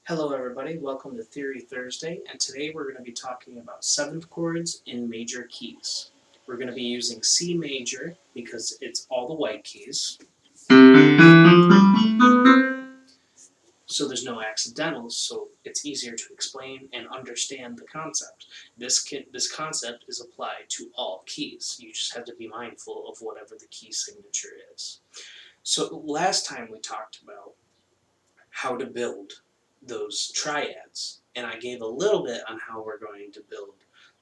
Hello everybody, welcome to Theory Thursday, and today we're going to be talking about seventh chords in major keys. We're going to be using C major because it's all the white keys, so there's no accidentals, so it's easier to explain and understand the concept. This concept is applied to all keys. You just have to be mindful of whatever the key signature is. So last time we talked about how to build those triads, and I gave a little bit on how we're going to build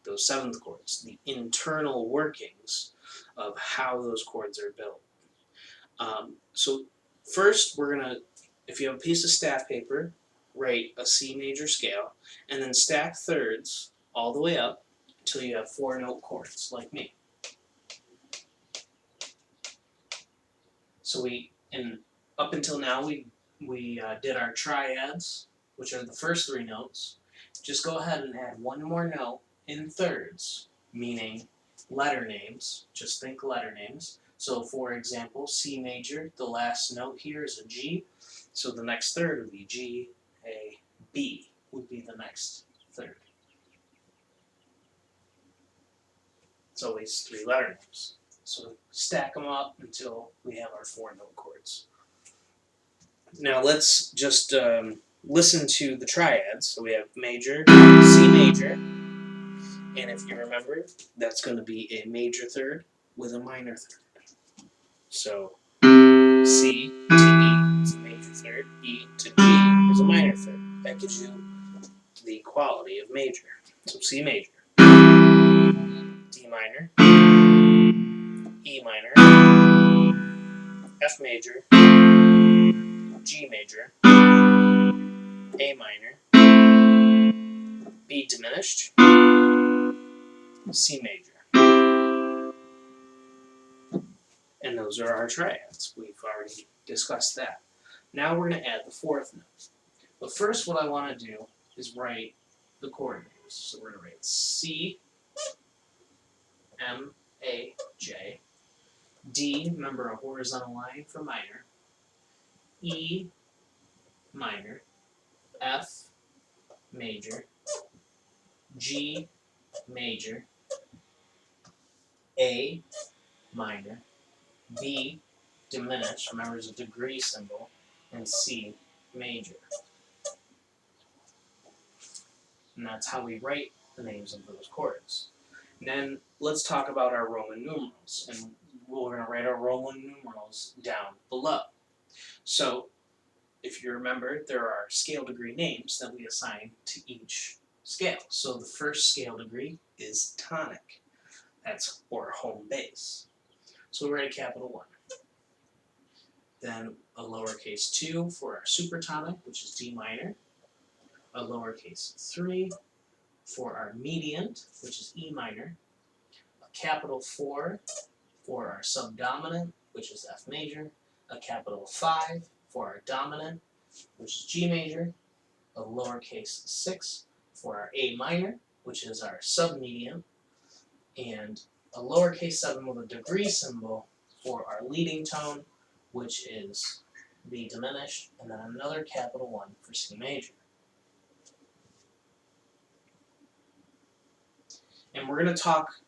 those seventh chords, the internal workings of how those chords are built. So first we're going to, if you have a piece of staff paper, write a C major scale, and then stack thirds all the way up until you have 4-note chords, like me. So up until now we did our triads, which are the first 3 notes. Just go ahead and add one more note in thirds, meaning letter names. Just think letter names. So for example, C major, the last note here is a G, so the next third would be G, A, B would be the next third. It's always 3 letter names. So stack them up until we have our 4-note chords. Now let's just listen to the triads. So we have major, C major, and if you remember, that's going to be a major third with a minor third. So C to E is a major third, E to G is a minor third. That gives you the quality of major. So C major, D minor, E minor, F major, G major, A minor, B diminished, C major. And those are our triads. We've already discussed that. Now we're going to add the 4th note. But first what I want to do is write the chord names. So we're going to write C, M, A, J. D, remember a horizontal line for minor. E, minor. F, major. G, major. A, minor. B, diminished, remember it's a degree symbol. And C, major. And that's how we write the names of those chords. And then let's talk about our Roman numerals. And we're going to write our Roman numerals down below. So if you remember, there are scale degree names that we assign to each scale. So the first scale degree is tonic. That's or home base. So we write a capital 1. Then a lowercase 2 for our supertonic, which is D minor. A lowercase 3 for our mediant, which is E minor. A capital 4 for our subdominant, which is F major. A capital 5 for our dominant, which is G major. A lowercase 6 for our A minor, which is our submediant. And a lowercase 7 with a degree symbol for our leading tone, which is B diminished. And then another capital 1 for C major. And we're going to talk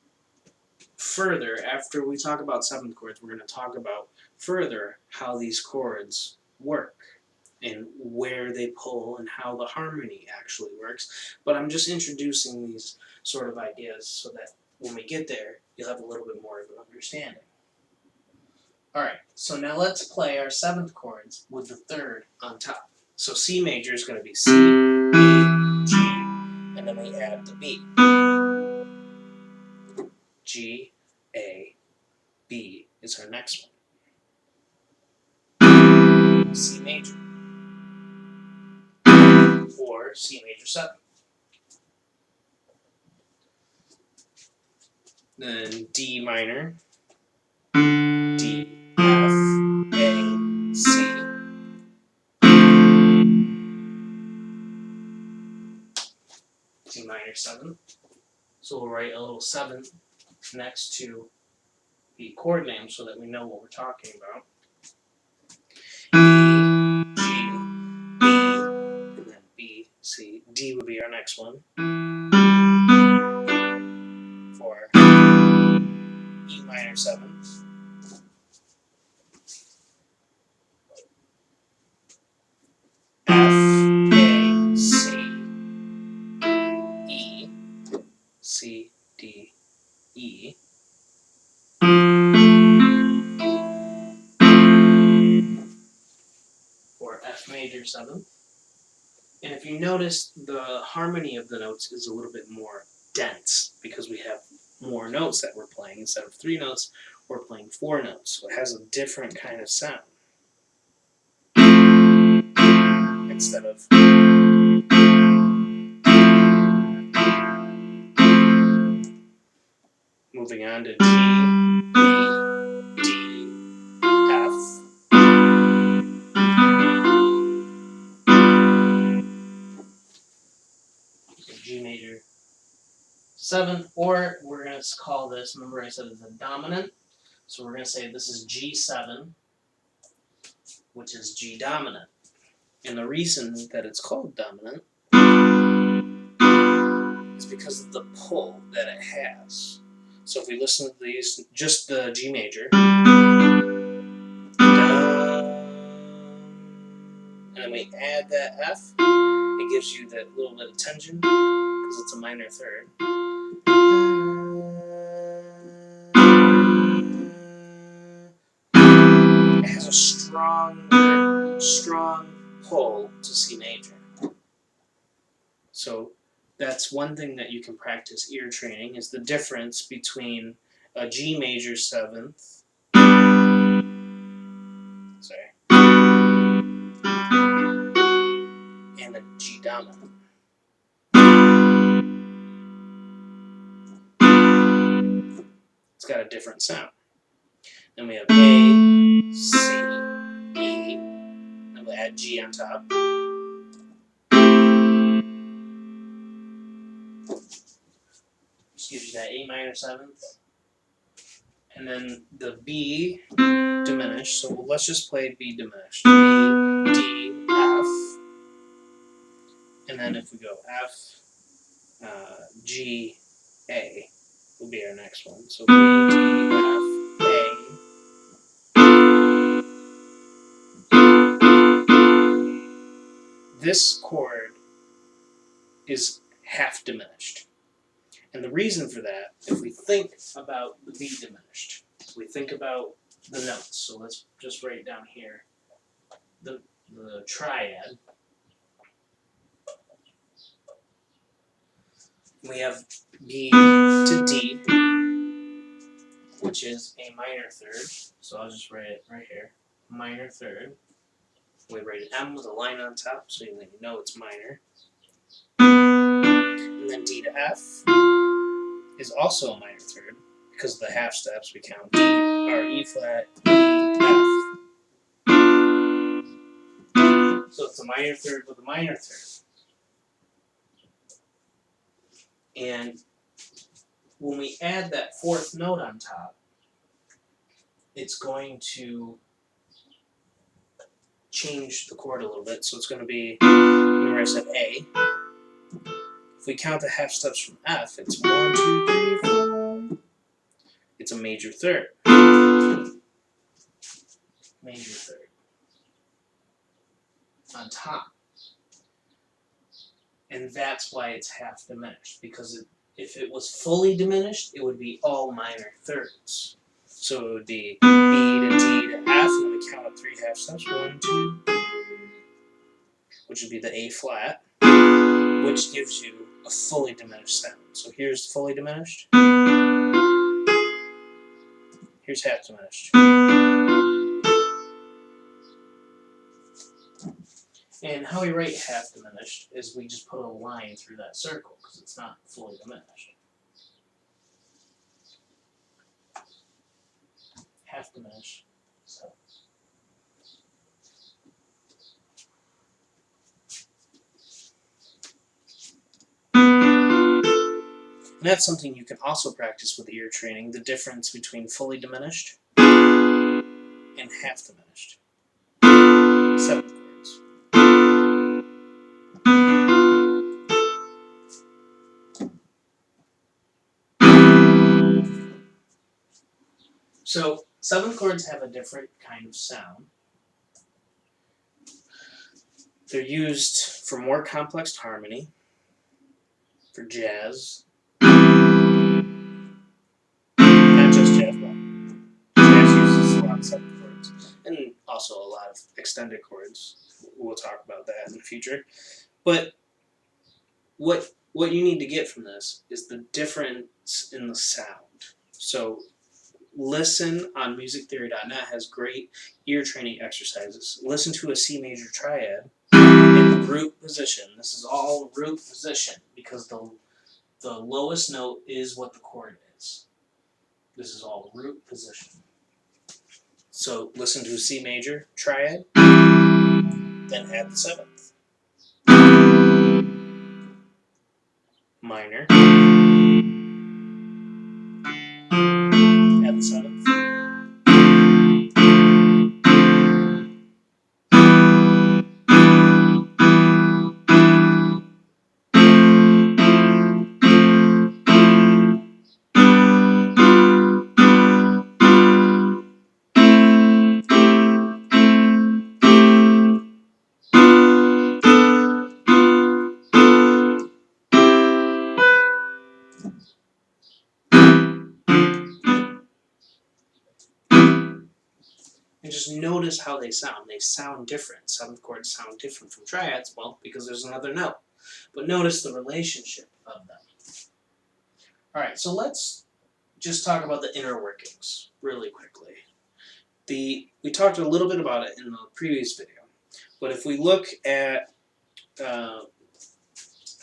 further, after we talk about 7th chords, we're going to talk about further how these chords work and where they pull and how the harmony actually works. But I'm just introducing these sort of ideas so that when we get there, you'll have a little bit more of an understanding. Alright, so now let's play our 7th chords with the 3rd on top. So C major is going to be C, E, G, and then we add the B. G, A, B is our next one. C major. Or C major 7. Then D minor, D, F, A, C. D minor 7. So we'll write a little 7 next to the chord name so that we know what we're talking about. E, G, B, and then B C. D would be our next one. For E minor 7. F, A, C, E, C, D, E. For F major 7. And if you notice, the harmony of the notes is a little bit more dense because we have more notes that we're playing. Instead of 3 notes, we're playing 4 notes. So it has a different kind of sound. Instead of moving on to G, E, D, F. So G major 7, or we're going to call this, remember I said it's a dominant, so we're going to say this is G7, which is G dominant. And the reason that it's called dominant is because of the pull that it has. So if we listen to these, just the G major, and then we add that F, it gives you that little bit of tension because it's a minor third. It has a strong pull to C major. So that's one thing that you can practice ear training, is the difference between a G major 7th, and a G dominant. It's got a different sound. Then we have A, C, E, and we'll add G on top. Just gives you that A minor 7th. And then the B diminished, so let's just play B diminished. B, D, F. And then if we go F, G, A will be our next one. So B, D, F, A. This chord is half diminished. And the reason for that, if we think about the B diminished, we think about the notes. So let's just write down here the triad. We have B to D, which is a minor third. So I'll just write it right here. Minor third. We write an M with a line on top, so you know it's minor. And then D to F is also a minor third, because of the half steps we count D, or E flat, E, F. So it's a minor third with a minor third. And when we add that 4th note on top, it's going to change the chord a little bit. So it's going to be, remember I said A. If we count the half steps from F, it's 1, 2, 3, 4. It's a major third. Major third. On top. And that's why it's half diminished, because if it was fully diminished, it would be all minor thirds. So it would be B to D to F, and we count up 3 half steps. 1, 2, 3, which would be the A flat, which gives you a fully diminished sound. So here's fully diminished. Here's half diminished. And how we write half diminished is we just put a line through that circle, because it's not fully diminished. Half diminished. So. And that's something you can also practice with ear training, the difference between fully diminished and half diminished. 7th chords. So seventh chords have a different kind of sound. They're used for more complex harmony, for jazz, not just jazz, but jazz uses a lot of seventh chords, and also a lot of extended chords. We'll talk about that in the future. But what you need to get from this is the difference in the sound. So listen on musictheory.net has great ear training exercises. Listen to a C major triad in root position. This is all root position because the lowest note is what the chord is. This is all root position. So listen to a C major triad, then add the seventh. Minor, add the seventh. And just notice how they sound. They sound different. Seventh chords sound different from triads, well, because there's another note. But notice the relationship of them. Alright, so let's just talk about the inner workings really quickly. We talked a little bit about it in the previous video, but if we look at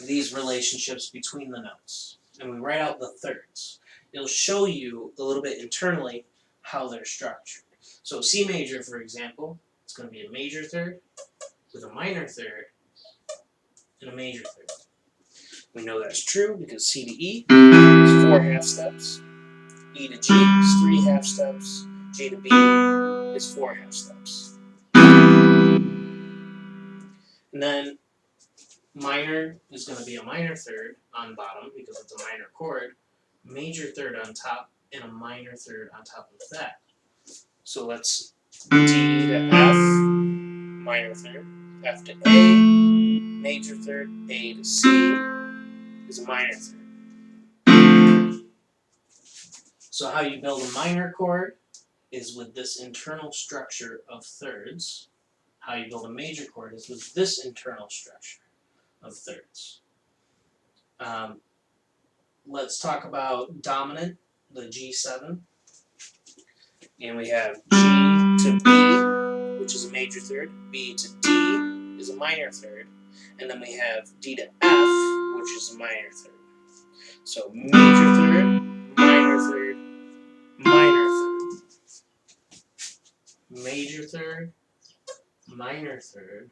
these relationships between the notes, and we write out the thirds, it'll show you a little bit internally how they're structured. So C major, for example, it's going to be a major third with a minor third and a major third. We know that's true because C to E is 4 half steps, E to G is 3 half steps, G to B is 4 half steps. And then minor is going to be a minor third on bottom because it's a minor chord, major third on top, and a minor third on top of that. So let's D to F, minor third, F to A, major third, A to C is a minor third. So how you build a minor chord is with this internal structure of thirds. How you build a major chord is with this internal structure of thirds. Let's talk about dominant, the G7. And we have G to B, which is a major third. B to D is a minor third. And then we have D to F, which is a minor third. So major third, minor third, minor third. Major third, minor third,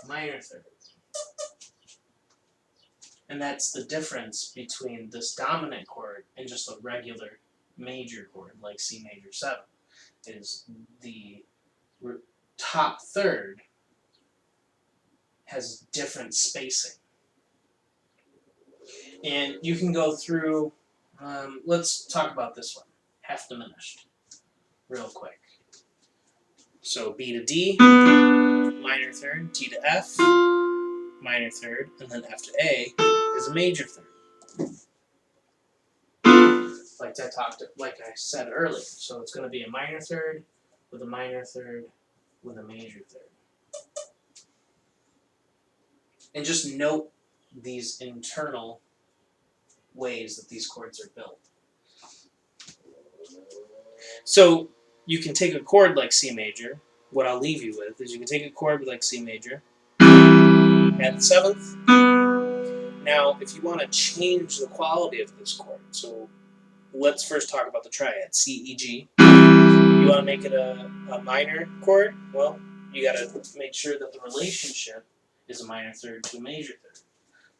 minor third. And that's the difference between this dominant chord and just a regular major chord like C major 7, is the top third has different spacing. And you can go through, let's talk about this one, half diminished, real quick. So B to D, minor third, D to F, minor third, and then F to A is a major third. Like I said earlier. So it's going to be a minor third with a major third. And just note these internal ways that these chords are built. So you can take a chord like C major. What I'll leave you with is you can take a chord like C major, add the seventh. Now, if you want to change the quality of this chord, so let's first talk about the triad, C, E, G. You want to make it a minor chord? Well, you got to make sure that the relationship is a minor third to a major third.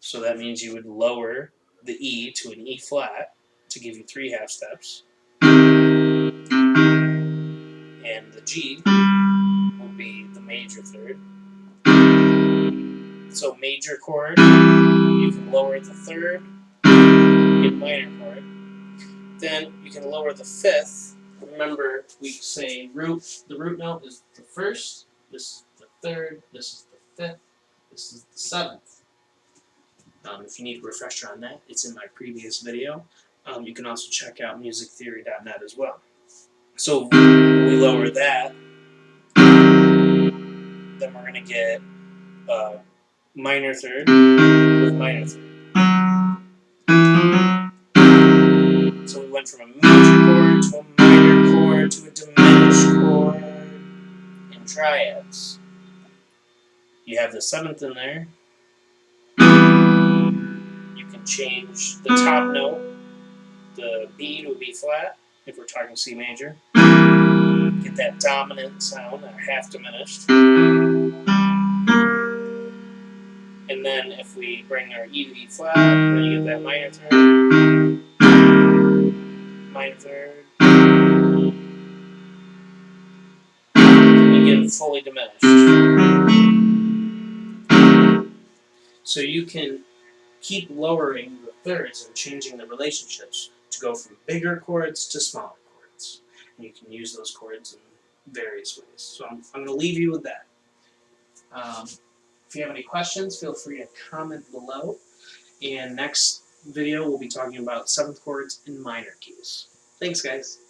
So that means you would lower the E to an E flat to give you 3 half steps. And the G will be the major third. So major chord, you can lower the third, get minor chord. Then you can lower the fifth remember we say root. The root note is the first. This is the third. This is the fifth. This is the seventh. If you need a refresher on that, it's in my previous video. You can also check out musictheory.net as well. So when we lower that, then we're going to get minor third with minor third. So we went from a major chord to a minor chord to a diminished chord in triads. You have the seventh in there. You can change the top note, the B to a B flat, if we're talking C major. Get that dominant sound, or half diminished. And then if we bring our E to E flat, then you get that minor third, and you get it fully diminished. So you can keep lowering the thirds and changing the relationships to go from bigger chords to smaller chords. And you can use those chords in various ways. So I'm going to leave you with that. If you have any questions, feel free to comment below. And next video, we'll be talking about seventh chords in minor keys. Thanks, guys.